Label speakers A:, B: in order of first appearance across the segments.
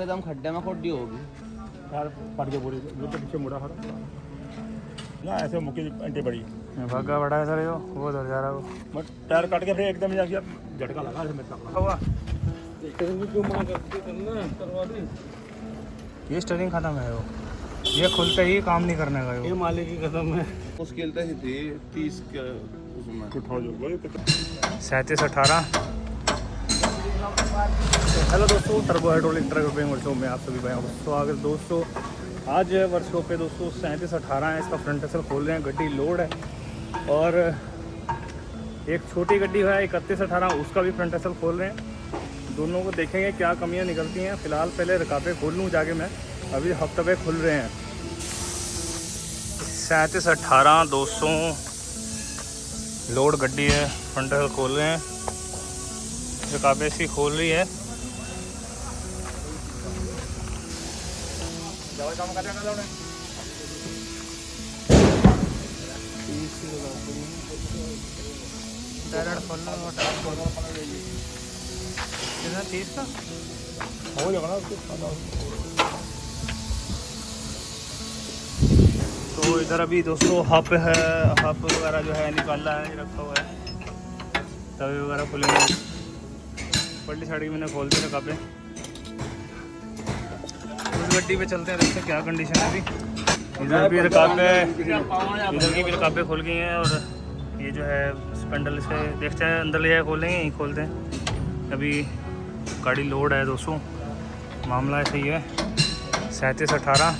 A: एकदम खड्डे में खोडी होगी
B: यार पड़ के बोली तो पीछे मुड़ा खड़ा ना ऐसे मुक्की एंटी बड़ी
C: भागा बड़ा है सर, वो उधर जा रहा है वो।
B: बट टायर काट के फिर एकदम जाके झटका लगा इसमें हुआ।
C: क्यों मना करते करना करवा दे। ये स्टीयरिंग खत्म है वो, ये खुलते ही काम नहीं करने का ये मालिक की कसम है।
A: मुश्किल तो थी 30 के उसमें
B: उठाओ जो
C: 3718। हेलो दोस्तों, turbo hydraulic truck repairing workshop में आप सभी भाइयों का स्वागत। दोस्तों आज है वर्कशॉप पे दोस्तों 3718 है, इसका फ्रंट एक्सल खोल रहे हैं, गड्डी लोड है। और एक छोटी गड्डी है 3118, उसका भी फ्रंट एक्सल खोल रहे हैं। दोनों को देखेंगे क्या कमियां निकलती हैं। फिलहाल पहले रकाबे खोल लूँ जाके मैं, अभी हफ्ते पे खुल रहे हैं। 3718 200 लोड गड्डी है, फ्रंट एक्सल खोल रहे हैं, रकाबे इसकी खोल रही है। कितना 30 का
B: हो जाएगा ना उसके।
C: तो इधर अभी दोस्तों हब है, हब वगैरह जो है निकाला है, रखा हुआ है, तवे वगैरह खुलेंगे। पल्ली साइड की मैंने खोल दी रकाबे। उस गड्डी पे चलते हैं, देखते हैं क्या कंडीशन है अभी। इधर भी रकाबे, इधर की भी रकाबे खुल गई हैं। और ये जो है स्पेंडल से देखते हैं, अंदर ले जाए खोलेंगे, यहीं खोलते हैं। अभी गाड़ी लोड है दोस्तों, मामला ऐसा ही है। 3718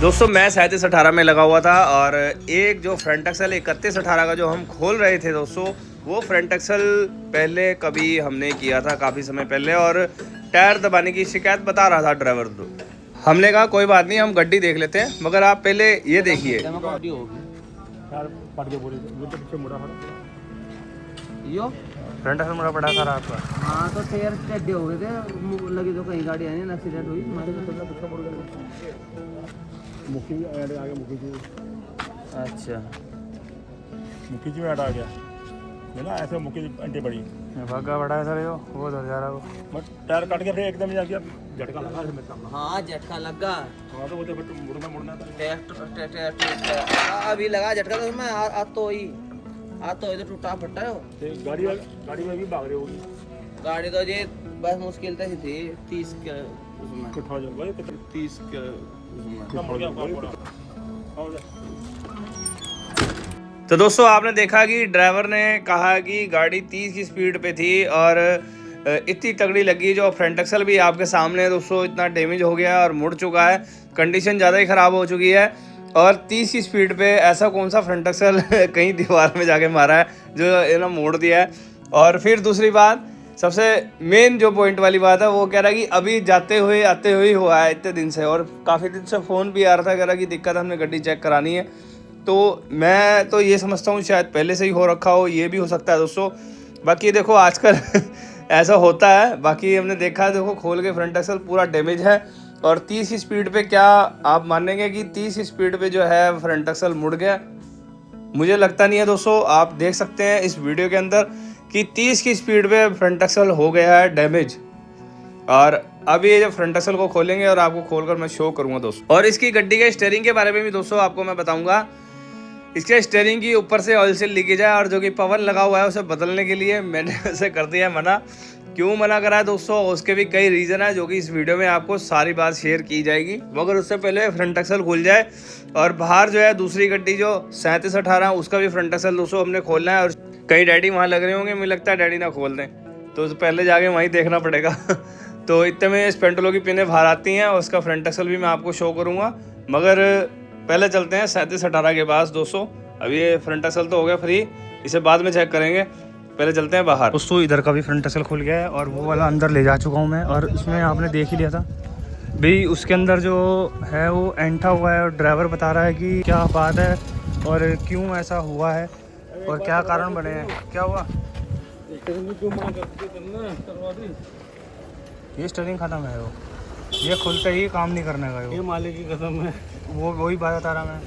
A: दोस्तों मैं 3718 में लगा हुआ था, और एक जो फ्रंट एक्सल 3118 का जो हम खोल रहे थे दोस्तों, वो फ्रंट एक्सल पहले कभी हमने किया था काफ़ी समय पहले, और टायर दबाने की शिकायत बता रहा था ड्राइवर। तो हमने कहा कोई बात नहीं, हम गड्डी देख लेते हैं, मगर आप पहले ये देखिए।
B: यार पड़ के बोली तो पीछे मुड़ा खड़ा
A: यो
C: फ्रंट एक्सल मुड़ा पड़ा था आपका।
A: हाँ तो टायर टेढ़े हो गए थे, लगी तो कहीं गाड़ी आई ना, एक्सीडेंट हुई हमारे
B: तो पीछे मुड़ गया। मुखी भी आगे मुखी जी।
A: अच्छा
B: मुखी जी में आ गया है ना, ऐसे मुखी एंटी बड़ी
C: भागा बड़ा है सर, वो उधर जा रहा है वो।
B: बट टायर काट के फिर एकदम जाके झटका लगा इसमें।
A: हाँ झटका लगा।
B: हाँ तो वो तो फिर मुड़ना
A: अभी लगा झटका तो उसमें आ तो ही तो टूटा फटा है।
B: गाड़ी में भी भाग रही होगी
A: गाड़ी तो ये बस मुश्किल तो थी 30 के उसमें
B: उठाओ जो
A: 30 के उसमें। तो दोस्तों आपने देखा कि ड्राइवर ने कहा कि गाड़ी 30 की स्पीड पे थी, और इतनी तगड़ी लगी। जो फ्रंट एक्सल भी आपके सामने दोस्तों इतना डैमेज हो गया और मुड़ चुका है, कंडीशन ज़्यादा ही ख़राब हो चुकी है। और 30 की स्पीड पे ऐसा कौन सा फ्रंट एक्सल कहीं दीवार में जाके मारा है जो ये ना मोड़ दिया है। और फिर दूसरी बात, सबसे मेन जो पॉइंट वाली बात है, वो कह रहा है कि अभी जाते हुए आते हुए हुआ है इतने दिन से, और काफ़ी दिन से फ़ोन भी आ रहा था, कह रहा कि दिक्कत है, हमने गड्डी चेक करानी है। तो मैं तो ये समझता हूँ शायद पहले से ही हो रखा हो, ये भी हो सकता है दोस्तों। बाकी देखो आजकल ऐसा होता है। बाकी हमने देखा है, देखो खोल के फ्रंट एक्सल पूरा डैमेज है। और 30 की स्पीड पे क्या आप मानेंगे कि 30 की स्पीड पे जो है फ्रंट एक्सल मुड़ गया? मुझे लगता नहीं है दोस्तों। आप देख सकते हैं इस वीडियो के अंदर कि 30 की स्पीड पे फ्रंट एक्सल हो गया है डैमेज। और अभी ये जब फ्रंट एक्सल को खोलेंगे और आपको खोलकर मैं शो करूंगा दोस्तों। और इसकी गड्डी के स्टीयरिंग के बारे में भी दोस्तों आपको मैं बताऊंगा। इसके स्टीयरिंग की ऊपर से ऑयल सील लीकेज है, और जो कि पवन लगा हुआ है उसे बदलने के लिए मैंने उसे कर दिया है मना। क्यों मना करा है दोस्तों, उसके भी कई रीज़न है, जो कि इस वीडियो में आपको सारी बात शेयर की जाएगी। मगर उससे पहले फ्रंट एक्सल खुल जाए। और बाहर जो है दूसरी गड्डी जो 3718 उसका भी फ्रंट एक्सल दोस्तों हमने खोलना है। और कई डैडी वहाँ लग रहे होंगे, मुझे लगता है डैडी ना खोल दें, तो पहले जाके वहीं देखना पड़ेगा। तो इतने में स्पेंटलो की पिनें बाहर आती हैं, और उसका फ्रंट एक्सल भी मैं आपको शो करूँगा। मगर पहले चलते हैं 3718 के पास दोस्तों। अभी ये फ्रंट एक्सल तो हो गया फ्री, इसे बाद में चेक करेंगे, पहले चलते हैं बाहर।
C: दोस्तों इधर का भी फ्रंट एक्सल खुल गया है, और वो वाला अंदर ले जा चुका हूँ मैं। और इसमें आपने देख ही लिया था भाई, उसके अंदर जो है वो एंठा हुआ है, और ड्राइवर बता रहा है कि क्या बात है और क्यों ऐसा हुआ है और क्या कारण बने हैं, क्या हुआ। ये स्टीयरिंग खत्म है वो, ये खुलते ही काम नहीं करने का ये मालिक की कसम है। वो वही बात बता रहा मैं,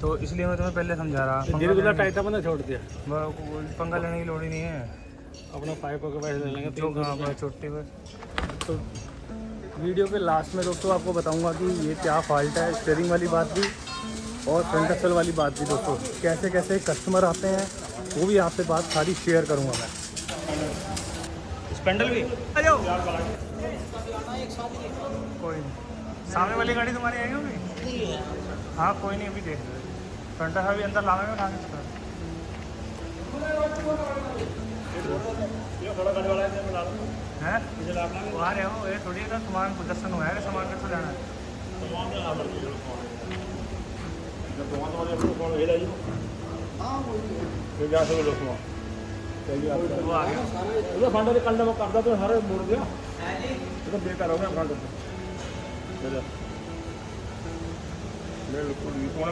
C: तो इसलिए मैं तुम्हें पहले समझा रहा।
B: टाइट था, छोड़ दिया,
C: पंगा लेने की लोड़ ही नहीं है। अपना 5 के पैसे ले लेंगे जो अपना छोटे पर। तो वीडियो के लास्ट में दोस्तों आपको बताऊंगा कि ये क्या फॉल्ट है, स्टीयरिंग वाली बात भी और फ्रंट एक्सल वाली बात भी दोस्तों। कैसे कैसे कस्टमर आते हैं वो भी आपसे बात सारी शेयर करूंगा मैं। स्पेंडल भी आ जाओ, कोई नहीं। सामने वाली गाड़ी तुम्हारी आएगी अभी? हाँ कोई नहीं, अभी देख लो। फ्रंट अभी अंदर लावे में खाने का है। वो आ रहे हो, ये थोड़ी ना सामान दर्शन हुआ है, सामान का तो जाना है। वो आ गया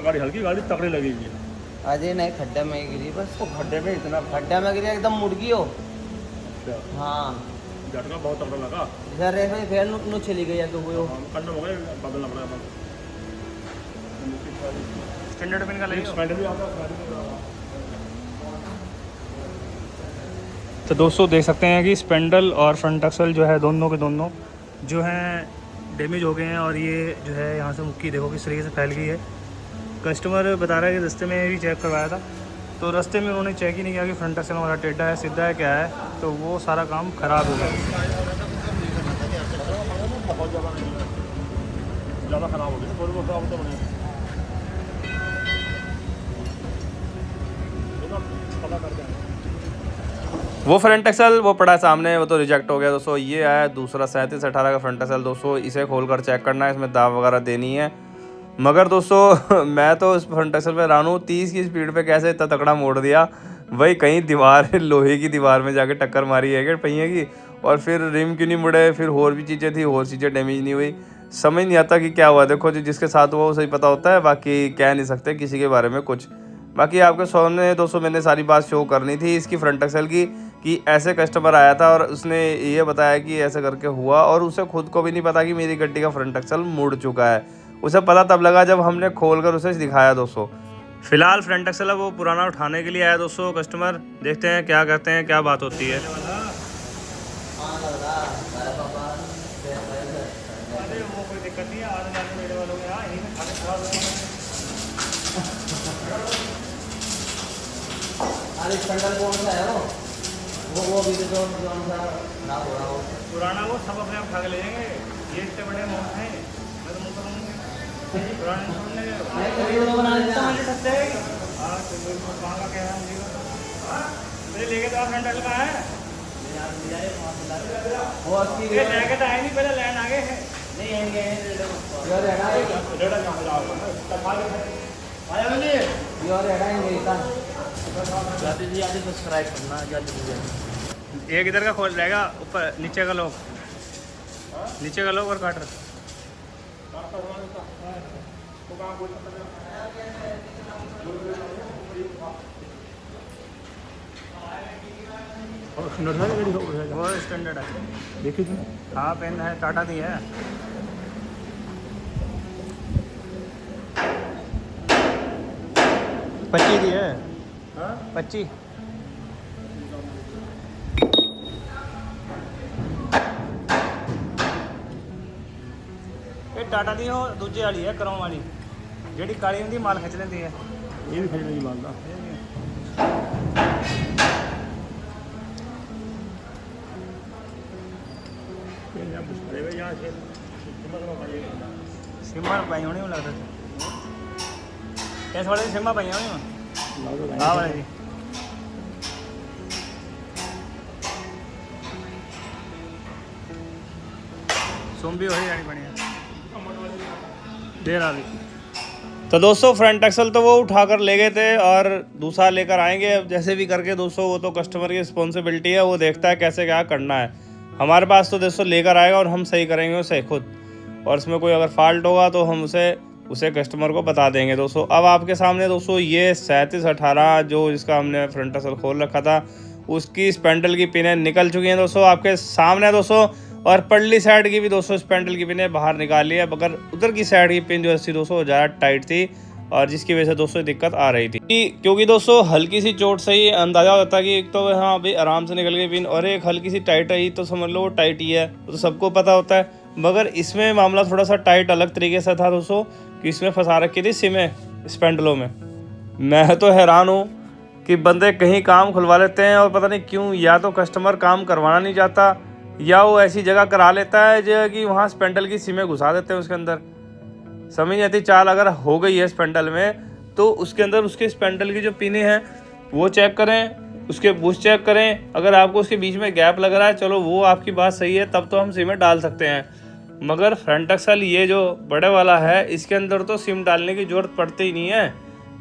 B: गाड़ी हल्की गाड़ी तकड़ी लगेगी।
D: अजय नहीं, खड्डा में गिरी बस।
B: वो खड्डे में इतना
D: खड्डा में गिरी एकदम मुड़ गई हो। हाँ
B: झटका बहुत तगड़ा लगा।
D: इधर रेस में फिर नु चली गई है तो वो
B: कंडम हो गए, बदलना पड़ा।
C: स्टैंडर्ड पिन का ले लो।
B: स्पेंडल भी आता है।
C: तो दोस्तों देख सकते हैं कि स्पेंडल और फ्रंट एक्सल जो है दोनों के दोनों जो हैं डैमेज हो गए हैं। और ये जो है यहाँ से मुक्की देखो किस तरीके से फैल गई है। कस्टमर बता रहा है कि रास्ते में भी चेक करवाया था, तो रास्ते में उन्होंने चेक ही नहीं किया कि फ्रंट एक्सल हमारा टेढ़ा है सीधा है क्या है, तो वो सारा काम ख़राब हो गया।
B: ज़्यादा खराब हो गई, थोड़ी बहुत खराब तो बने। पता करते हैं
A: वो फ्रंट एक्सल वो पड़ा सामने, वो तो रिजेक्ट हो गया दोस्तों। ये आया दूसरा 3718 का फ्रंट एक्सल दोस्तों। इसे खोलकर चेक करना है, इसमें दाव वगैरह देनी है। मगर दोस्तों मैं तो इस फ्रंट एक्सल पे हैरान हूँ, 30 की स्पीड पे कैसे इतना तगड़ा मोड़ दिया। वही कहीं दीवार लोहे की दीवार में जाके टक्कर मारी है क्या पहिए की, और फिर रिम क्यों नहीं मुड़े, फिर और भी चीज़ें थी, और चीज़ें डैमेज नहीं हुई। समझ नहीं आता कि क्या हुआ। देखो जी, जिसके साथ हुआ वो सही पता होता है, बाकी कह नहीं सकते किसी के बारे में कुछ। बाकी आपके सामने दोस्तों मैंने सारी बात शो करनी थी इसकी फ्रंट एक्सल की, कि ऐसे कस्टमर आया था और उसने ये बताया कि ऐसे करके हुआ, और उसे खुद को भी नहीं पता कि मेरी गड्डी का फ्रंट एक्सल मुड़ चुका है। उसे पता तब लगा जब हमने खोलकर उसे दिखाया दोस्तों। फिलहाल फ्रंट एक्सल है वो पुराना उठाने के लिए आया दोस्तों कस्टमर। देखते हैं क्या करते हैं, क्या बात होती है।
C: वो कोई दिक्कत नहीं है, आज जाके मेरे वालों के यहाँ यहीं पे खाने खराब
D: अरे स्पेंडल कौन सा है वो भी तो कौन सा ना हो रहा हो
C: पुराना, वो सब अपने आप उठा के ले जाएंगे। ये इतने बड़े मोट हैं, मैं तो मुँह करूँगी पुराने छोड़ने के।
D: नहीं तो वीडियो बना लेते हैं।
C: हाँ तो वहाँ का क्या है मुझे लेके तो फ्रंट एक्सल कहाँ है?
D: वो अस्सी
C: ये लेके तो आए नहीं, पहले लैंड आगे है।
D: नहीं आएंगे यार सब्सक्राइब करना जल्दी।
C: एक इधर का खोल रहेगा, ऊपर नीचे का लोग, नीचे का लोग और काटर। वो स्टैंडर्ड है,
B: देखिए तुम।
C: हाँ पेन है, टाटा दी है। पच्ची दी है, 25। ਇਹ ਟਾਟਾ ਦੀ ਉਹ ਦੂਜੇ ਵਾਲੀ ਹੈ, ਕਰਾਉਣ ਵਾਲੀ, ਜਿਹੜੀ ਕਾਲੀ ਹੁੰਦੀ ਮਾਲ ਖਿੱਚ ਲੈਂਦੀ ਹੈ।
B: ये भी खरीदने की मालदा।
C: सिम्मा पाई होनी लगता है, इस वाले सिम्मा पाई होनी हाँ वाले जी। सुम भी वही जानी पड़ी है देर आ गई। तो दोस्तों फ्रंट एक्सल तो वो उठा कर ले गए थे और दूसरा लेकर आएंगे अब जैसे भी करके दोस्तों। वो तो कस्टमर की रिस्पॉन्सिबिलिटी है, वो देखता है कैसे क्या करना है। हमारे पास तो दोस्तों लेकर आएगा और हम सही करेंगे उसे खुद, और इसमें कोई अगर फॉल्ट होगा तो हम उसे कस्टमर को बता देंगे दोस्तों। अब आपके सामने दोस्तों ये 3718 जो जिसका हमने फ्रंट एक्सल खोल रखा था उसकी स्पेंडल की पिनें निकल चुकी हैं दोस्तों आपके सामने दोस्तों। और पल्ली साइड की भी दोस्तों स्पेंडल की पिनें बाहर निकाल ली है, मगर उधर की साइड की पिन जो थी दोस्तों ज़्यादा टाइट थी
A: और जिसकी वजह से दोस्तों दिक्कत आ रही थी क्योंकि दोस्तों हल्की सी चोट से ही अंदाज़ा होता है कि एक तो हाँ अभी आराम से निकल गई पिन, और एक हल्की सी टाइट आई तो समझ लो वो टाइट ही है, तो सबको पता होता है। मगर इसमें मामला थोड़ा सा टाइट अलग तरीके से था दोस्तों, कि इसमें फंसा रखी थी सिमें स्पेंडलों में। मैं तो हैरान हूँ कि बंदे कहीं काम खुलवा लेते हैं और पता नहीं क्यों, या तो कस्टमर काम करवाना नहीं चाहता या वो ऐसी जगह करा लेता है जो कि वहाँ स्पेंडल की सिमें घुसा देते हैं उसके अंदर। समझ नहीं आती, चाल अगर हो गई है स्पेंडल में तो उसके अंदर उसके स्पेंडल की जो पिनें हैं वो चेक करें, उसके बुश चेक करें। अगर आपको उसके बीच में गैप लग रहा है, चलो वो आपकी बात सही है, तब तो हम सिमें डाल सकते हैं। मगर फ्रंट एक्सल ये जो बड़े वाला है इसके अंदर तो सिम डालने की ज़रूरत पड़ती ही नहीं है,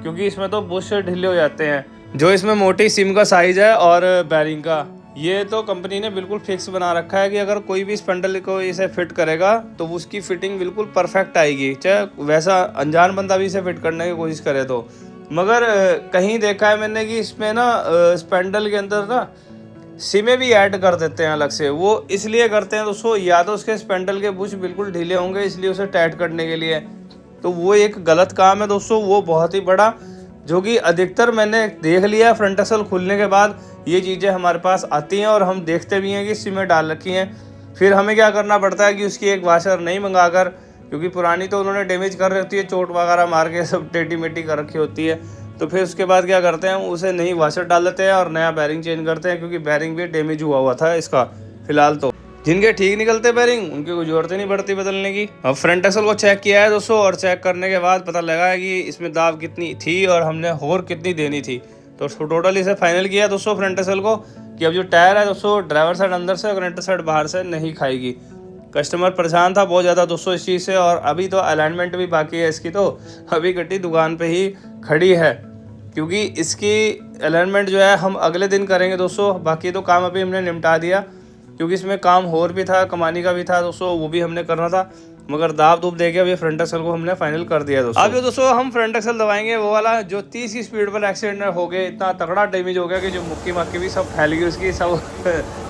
A: क्योंकि इसमें तो बुश ढीले हो जाते हैं। जो इसमें मोटी सिम का साइज़ है और बैरिंग का, ये तो कंपनी ने बिल्कुल फिक्स बना रखा है कि अगर कोई भी स्पेंडल को इसे फिट करेगा तो उसकी फिटिंग बिल्कुल परफेक्ट आएगी, चाहे वैसा अनजान बंदा भी इसे फिट करने की कोशिश करे तो। मगर कहीं देखा है मैंने कि इसमें ना स्पेंडल के अंदर ना सिमें भी ऐड कर देते हैं अलग से। वो इसलिए करते हैं दोस्तों, या तो उसके स्पेंडल के बुश बिल्कुल ढीले होंगे इसलिए उसे टाइट करने के लिए, तो वो एक गलत काम है दोस्तों, वो बहुत ही बड़ा, जो कि अधिकतर मैंने देख लिया फ्रंट एक्सल खुलने के बाद ये चीज़ें हमारे पास आती हैं और हम देखते भी हैं कि सिमें डाल रखी हैं। फिर हमें क्या करना पड़ता है कि उसकी एक वाशर नहीं मंगाकर, क्योंकि पुरानी तो उन्होंने डैमेज कर रखी है, चोट वगैरह मार के सब टेटी मेटी कर रखी होती है, तो फिर उसके बाद क्या करते हैं उसे नई वाशर डाल देते हैं और नया बैरिंग चेंज करते हैं, क्योंकि बैरिंग भी डैमेज हुआ था इसका। फिलहाल तो जिनके ठीक निकलते बैरिंग उनकी कोई जरूरत ही नहीं पड़ती बदलने की। अब फ्रंट एक्सल को चेक किया है दोस्तों, और चेक करने के बाद पता लगा है कि इसमें दाब कितनी थी और हमने होर कितनी देनी थी। तो टोटल इसे फाइनल किया दोस्तों फ्रंट एक्सल को कि अब जो टायर है दोस्तों ड्राइवर साइड अंदर से और कनेक्टर साइड बाहर से नहीं खाएगी। कस्टमर परेशान था बहुत ज़्यादा दोस्तों इस चीज़ से, और अभी तो अलाइनमेंट भी बाकी है इसकी, तो अभी गड्डी दुकान पे ही खड़ी है, क्योंकि इसकी अलाइनमेंट जो है हम अगले दिन करेंगे दोस्तों। बाकी तो काम अभी हमने निपटा दिया, क्योंकि इसमें काम और भी था, कमानी का भी था दोस्तों, वो भी हमने करना था। मगर दाब दूब दे के अभी फ्रंट एक्सल को हमने फाइनल कर दिया दोस्तों। अब दोस्तों हम फ्रंट एक्सल दबाएंगे वो वाला जो 30 की स्पीड पर एक्सीडेंट हो गया, इतना तगड़ा डैमेज हो गया कि जो मुक्की मक्की भी सब फैल गई उसकी, सब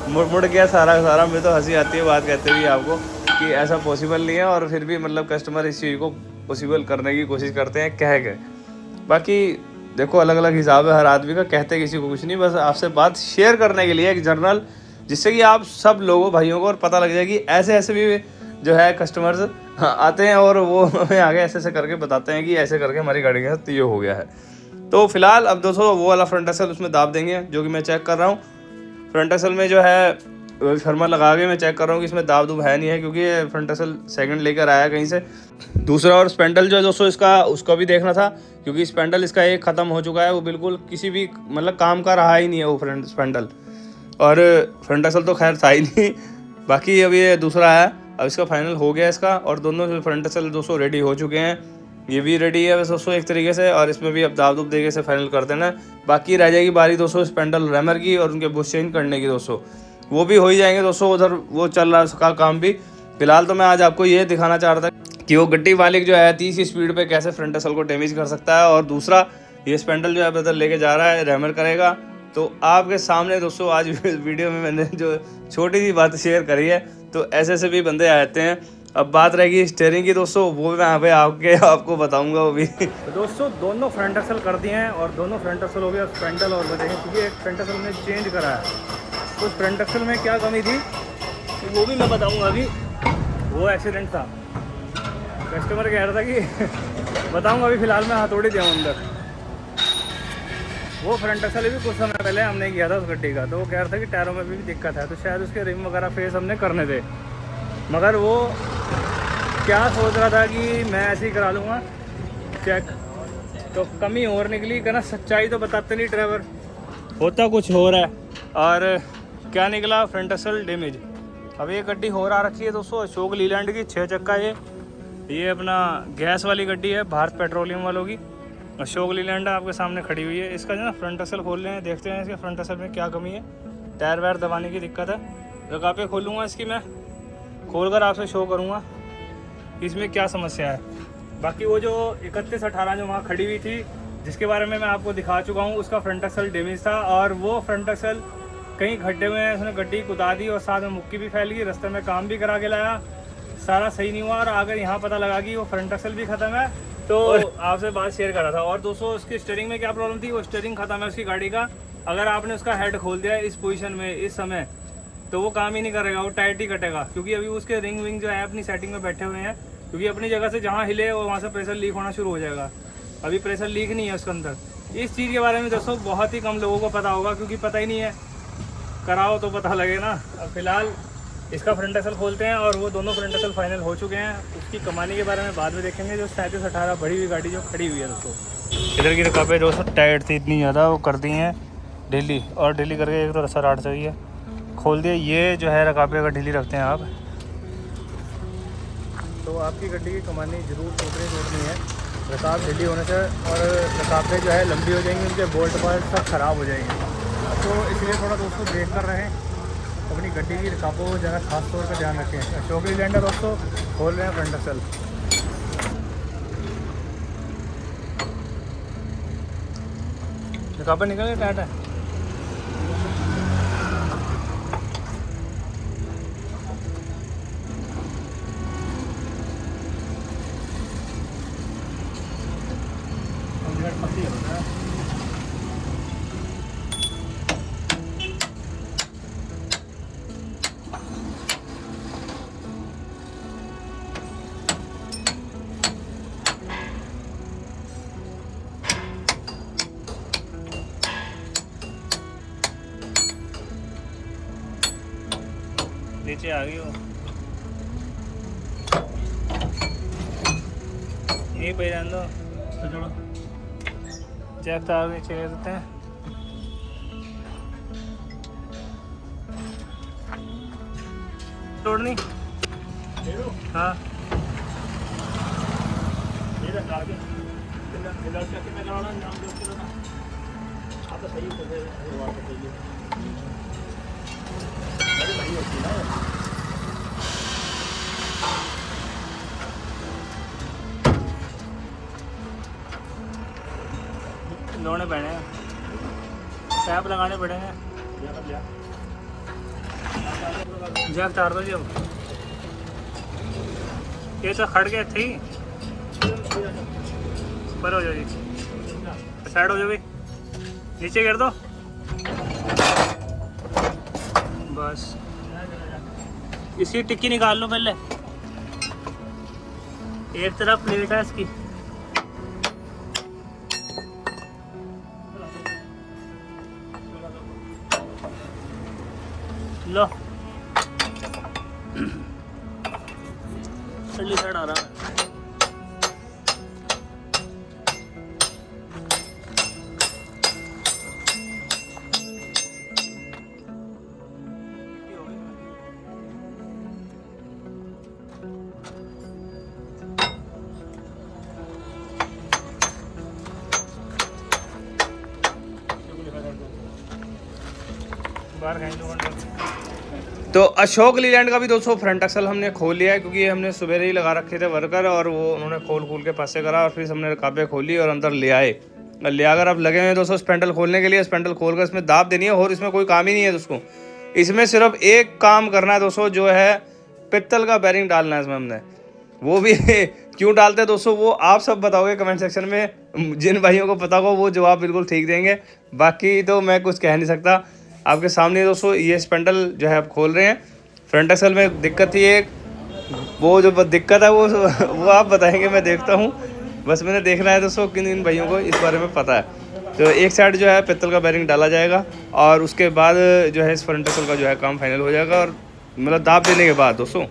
A: मुड़ गया सारा। मुझे तो हंसी आती है बात कहते हुए आपको कि ऐसा पॉसिबल नहीं है, और फिर भी मतलब कस्टमर इस चीज़ को पॉसिबल करने की कोशिश करते हैं कह के। बाकी देखो अलग अलग हिसाब है हर आदमी का, कहते किसी को कुछ नहीं, बस आपसे बात शेयर करने के लिए एक जर्नल, जिससे कि आप सब लोगों भाइयों को और पता लग जाए कि ऐसे ऐसे भी जो है कस्टमर्स आते हैं और वो हमें आगे ऐसे ऐसे करके बताते हैं कि ऐसे करके हमारी गाड़ी के साथ ये हो गया है। तो फिलहाल अब दोस्तों वो वाला फ्रंट एक्सल उसमें दाब देंगे, जो कि मैं चेक कर रहा हूँ। फ्रंट एक्सल में जो है थर्मल लगा के मैं चेक कर रहा हूँ कि इसमें दाब दूब है नहीं है, क्योंकि फ्रंट एक्सल सेकंड लेकर आया कहीं से। दूसरा और स्पेंडल जो है दोस्तों इसका, उसका भी देखना था, क्योंकि स्पेंडल इसका एक ख़त्म हो चुका है, वो बिल्कुल किसी भी मतलब काम का रहा ही नहीं है वो फ्रंट स्पेंडल, और फ्रंट एक्सल तो खैर था ही नहीं। बाकी अब ये दूसरा है, अब इसका फाइनल हो गया इसका, और दोनों फ्रंट एक्सल दोस्तों रेडी हो चुके हैं, ये भी रेडी है वैसे दोस्तों एक तरीके से, और इसमें भी अब दाब दूब देके से फाइनल कर देना। बाकी रह जाएगी बारी दोस्तों स्पेंडल रैमर की और उनके बुश चेंज करने की दोस्तों, वो भी हो ही जाएंगे दोस्तों, उधर वो चल रहा है उसका काम भी। फिलहाल तो मैं आज आपको ये दिखाना चाह रहा था कि वो गड्डी मालिक जो है 30 की स्पीड पे कैसे फ्रंट एक्सल को डैमेज कर सकता है, और दूसरा ये स्पेंडल जो है ब्रदर लेके जा रहा है रैमर करेगा। तो आपके सामने दोस्तों आज वीडियो में मैंने जो छोटी सी बात शेयर करी है, तो ऐसे ऐसे भी बंदे आते हैं। अब बात रहेगी स्टीयरिंग की दोस्तों, वो भी मैं यहाँ पे आपको बताऊंगा वो भी।
C: तो दोस्तों दोनों फ्रंट एक्सल कर दिए हैं, और दोनों फ्रंट एक्सल हो गया स्पेंडल और बचे हैं, क्योंकि एक फ्रंट एक्सल में चेंज करा है। तो फ्रंट एक्सल में क्या कमी थी तो वो भी मैं बताऊंगा अभी। वो एक्सीडेंट था, कस्टमर कह रहा था कि बताऊंगा अभी, फिलहाल मैं हथौड़ी दिया अंदर। वो फ्रंट एक्सल भी कुछ समय पहले हमने किया था उस गड्डी का, तो वो कह रहा था कि टायरों में भी दिक्कत है, तो शायद उसके रिम वगैरह फेस हमने करने थे। मगर वो क्या सोच रहा था कि मैं ऐसे ही करा लूँगा चेक, तो कमी और निकली। कहना सच्चाई तो बताते नहीं ड्राइवर, होता कुछ हो रहा है, और क्या निकला फ्रंट एक्सल डैमेज। अब ये गड्डी हो रहा रखी है दोस्तों अशोक लीलैंड की 6 चक्का, ये अपना गैस वाली गड्डी है भारत पेट्रोलियम वालों की, अशोक लीलैंड आपके सामने खड़ी हुई है। इसका जो ना फ्रंट एक्सल खोल रहे हैं, देखते हैं इसके फ्रंट एक्सल में क्या कमी है। टायर वायर दबाने की दिक्कत है, जगह पे खोलूँगा इसकी, मैं खोलकर आपसे शो करूँगा इसमें क्या समस्या है। बाकी वो जो 3118 जो वहाँ खड़ी हुई थी, जिसके बारे में मैं आपको दिखा चुका हूँ, उसका फ्रंट एक्सल डैमेज था, और वो फ्रंट एक्सल कहीं खड्डे में उसने गड्डी कुदा दी और साथ में मुक्की भी फैल गई। रास्ते में काम भी करा के लाया, सारा सही नहीं हुआ, और अगर यहाँ पता लगा कि वो फ्रंट एक्सल भी ख़त्म है तो आपसे बात शेयर कर रहा था। और दोस्तों उसकी स्टीयरिंग में क्या प्रॉब्लम थी, वो स्टीयरिंग खत्म है उसकी गाड़ी का। अगर आपने उसका हेड खोल दिया इस पोजीशन में इस समय, तो वो काम ही नहीं करेगा, वो टाइट ही कटेगा। क्योंकि अभी उसके रिंग विंग जो है अपनी सेटिंग में बैठे हुए हैं, क्योंकि अपनी जगह से जहाँ हिले वहाँ से प्रेशर लीक होना शुरू हो जाएगा। अभी प्रेशर लीक नहीं है उसके अंदर। इस चीज़ के बारे में दोस्तों बहुत ही कम लोगों को पता होगा, क्योंकि पता ही नहीं है। कराओ तो पता लगे ना। अब फिलहाल इसका फ्रंट एक्सल खोलते हैं, और वो दोनों फ्रंट एक्सल फाइनल हो चुके हैं। उसकी कमानी के बारे में बाद में देखेंगे। जो 3718 बड़ी हुई गाड़ी जो खड़ी हुई है दोस्तों, इधर की रकाबें दोस्तों टाइट थी इतनी ज़्यादा, वो कर दी हैं ढीली, और ढीली करके एक तो रस्सा राट सही है खोल दिया। ये जो है रकाबे अगर ढीली रखते हैं आप, तो आपकी गाड़ी की कमानी जरूर तोड़नी है रकाब ढीली होने से। और रकाबें जो है लंबी हो जाएंगी, उनके बोल्ट पार्ट सब ख़राब हो जाएंगे। तो इसलिए थोड़ा दोस्तों देख कर रहें, अपनी गड्डी की रकाबों को ज़रा खास तौर पर ध्यान रखें। अशोक लीलैंड है दोस्तों, खोल रहे हैं फ्रंट एक्सल। रकाबें निकल गए, टाइट है। नीचे आ गई वो, यहीं पे रहने दो। जैक तार नीचे कर देते हैं। तोड़नी हाँ लोने पड़ेंगे, टैप लगाने पड़ेंगे। जैक तार दो जी। अब ये तो खड़ गया थी, पर हो जाओ जी, साइड हो जाओ भाई, नीचे गिर दो बस। इसकी टिक्की निकाल लो पहले, एक तरफ प्लेट है इसकी। लो सली साइड आ रहा है। बाहर कहीं तो अशोक लीलैंड का भी दोस्तों फ्रंट एक्सल हमने खोल लिया है, क्योंकि हमने सुबह ही लगा रखे थे वर्कर, और वो उन्होंने खोल के पासे करा, और फिर हमने रकाबें खोली और अंदर ले आए। ले आकर अब लगे हुए दोस्तों स्पेंडल खोलने के लिए। स्पेंडल खोल कर इसमें दाब देनी है, और इसमें कोई काम ही नहीं है दोस्तों। इसमें सिर्फ एक काम करना है दोस्तों, जो है पित्तल का बैरिंग डालना है इसमें हमने। वो भी क्यों डालते हैं दोस्तों, वो आप सब बताओगे कमेंट सेक्शन में। जिन भाइयों को पता हो वो जवाब बिल्कुल ठीक देंगे, बाकी तो मैं कुछ कह नहीं सकता। आपके सामने दोस्तों ये स्पेंडल जो है आप खोल रहे हैं। फ्रंट एक्सल में दिक्कत थी एक, वो जो दिक्कत है वो आप बताएंगे, मैं देखता हूँ। बस मैंने देखना है दोस्तों किन इन भाइयों को इस बारे में पता है। तो एक साइड जो है पित्तल का बैरिंग डाला जाएगा, और उसके बाद जो है इस फ्रंट एक्सल का जो है काम फाइनल हो जाएगा। और मतलब दाब देने के बाद दोस्तों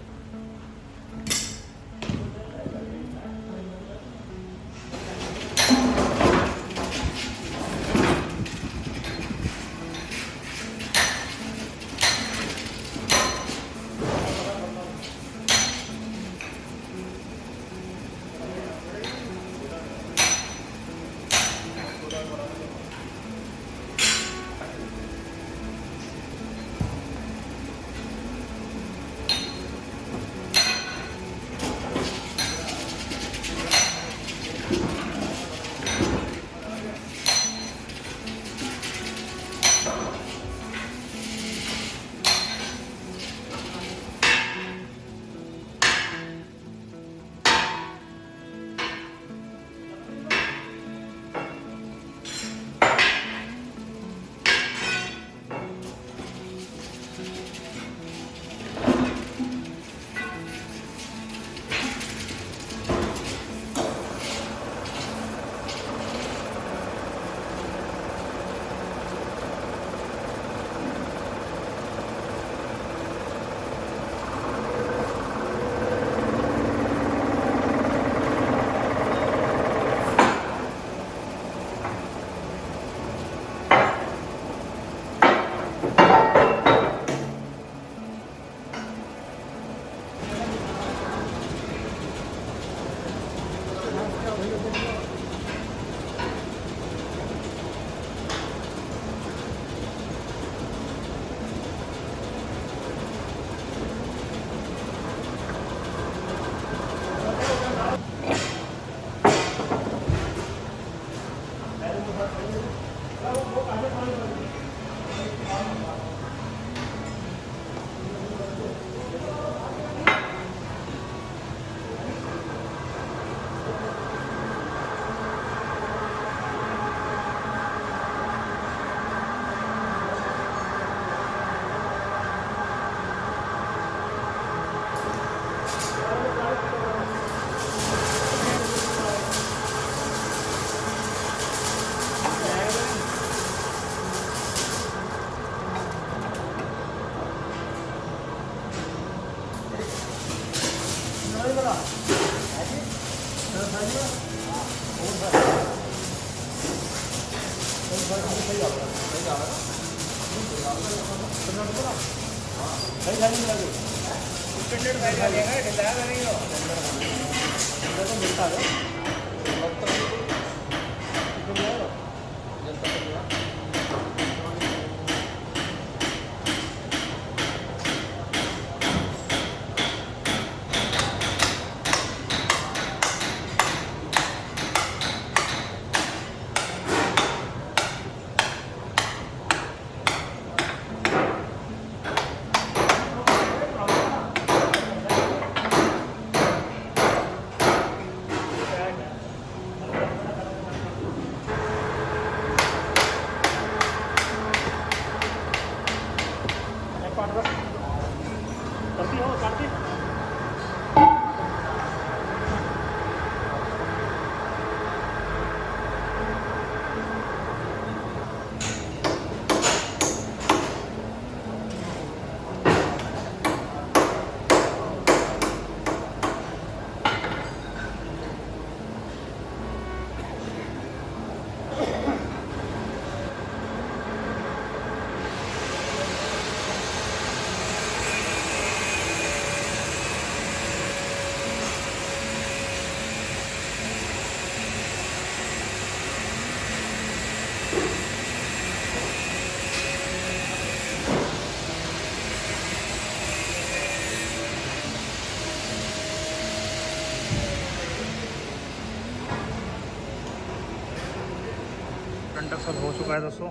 C: फ्रंट एक्सल हो चुका है दोस्तों।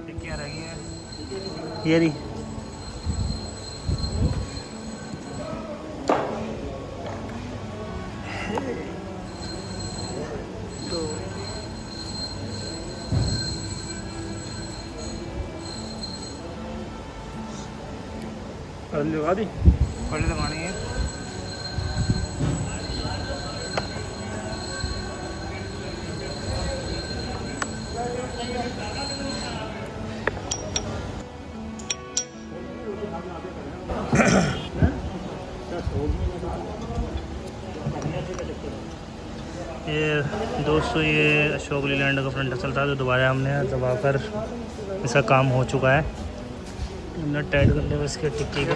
C: टिक्कियाँ रह गई हैं ये रही। तो लगा दी, पहले लगानी है। ये दोस्तों ये अशोक लीलैंड का फ्रंट एक्सल था जो दोबारा हमने दबा कर इसका काम हो चुका है। हमने टाइट कर लिया इसके टिक्की का।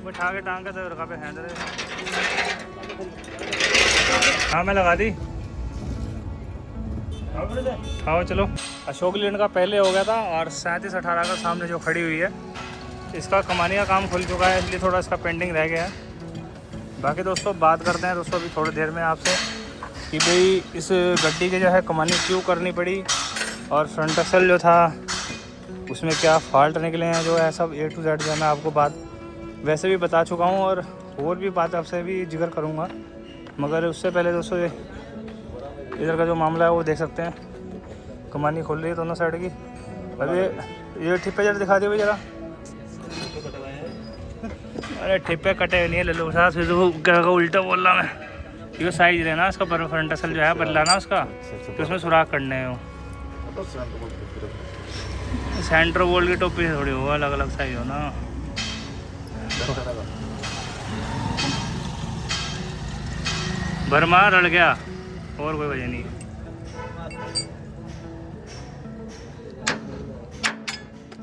C: बैठा के टांग का तो रखा पे हैंडल है। हाँ मैं लगा दी। आओ चलो। अशोक लीलैंड का पहले हो गया था और 3718 का सामने जो खड़ी हुई है इसका कमानी का काम खुल चुका है, इसलिए थोड़ा इसका पेंडिंग रह गया है। बाकी दोस्तों बात करते हैं दोस्तों अभी थोड़ी देर में आपसे कि भाई इस गड्डी की जो है कमानी क्यों करनी पड़ी और फ्रंट एक्सल जो था उसमें क्या फॉल्ट निकले हैं, जो है सब A to Z जो है मैं आपको बात वैसे भी बता चुका हूँ और भी बात आपसे भी जिक्र करूँगा। मगर उससे पहले दोस्तों इधर का जो मामला है वो देख सकते हैं। कमानी खोल रही है दोनों साइड की। अभी ये ठिप्पे जरा दिखा दिए जरा। अरे ठिप्पे कटे हुए नहीं है लल्लू साहब, फिर तो क्या उल्टा बोल रहा मैं। ये साइज रहना उसका फ्रंट एक्सल जो है बदला ना उसका, तो उसमें सुराख करने हैं वो। सेंटर बोल्ट की टोपी से थोड़ी हो, अलग अलग साइज हो ना। भरमा रड़ गया और कोई वजह नहीं।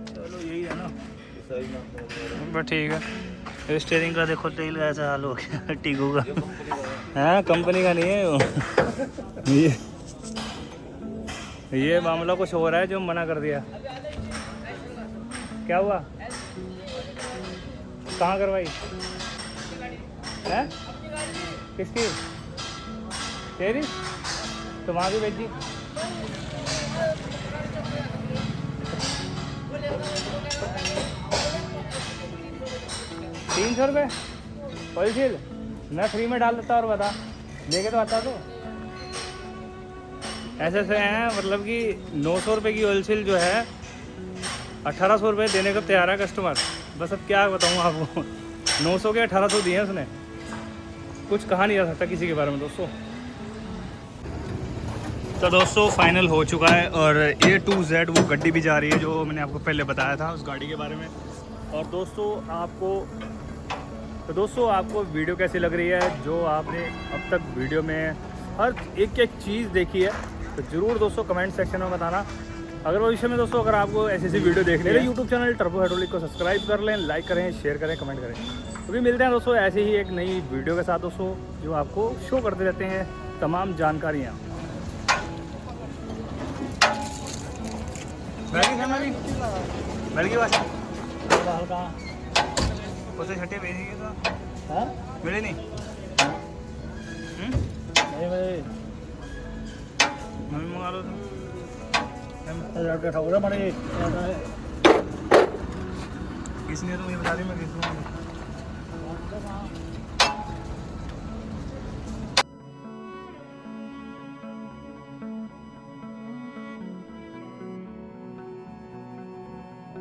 C: चलो यही है ना, बस ठीक है। स्टीयरिंग का देखो तेल ऐसा हाल हो गया टीगू का। हाँ कंपनी का नहीं है वो। ये मामला कुछ हो रहा है जो मना कर दिया। क्या हुआ? कहाँ करवाई है? किसकी? तेरी? तो वहाँ भी भेजी। ₹300 ऑयल सील मैं फ्री में डाल देता और बता लेके तो आता। तो ऐसे ऐसे हैं मतलब कि 900 रुपये की ऑयल सील जो है 1800 रुपये देने को तैयार है कस्टमर। बस अब क्या बताऊँ आपको। 900 के 1800 दिए हैं उसने। कुछ कहा नहीं जा सकता किसी के बारे में दोस्तों। तो दोस्तों फाइनल हो चुका है और A2Z वो गाड़ी भी जा रही है जो मैंने आपको पहले बताया था उस गाड़ी के बारे में। और दोस्तों आपको वीडियो कैसी लग रही है, जो आपने अब तक वीडियो में हर एक चीज़ देखी है तो ज़रूर दोस्तों कमेंट सेक्शन में बताना। अगर भविष्य में दोस्तों अगर आपको ऐसी वीडियो देखनी है यूट्यूब चैनल टर्बो हाइड्रोलिक को सब्सक्राइब कर लें, लाइक करें, शेयर करें, कमेंट करें। तो भी मिलते हैं दोस्तों ऐसे ही एक नई वीडियो के साथ दोस्तों, जो आपको शो करते रहते हैं तमाम जानकारियाँ।
A: उसे छठे भेजेंगे तो
D: हाँ
A: मिले नहीं
D: नहीं भाई
A: मम्मी मंगा लो तुम
D: ठाकुर बड़े
A: किसने तो मुझे बता दी मैं किस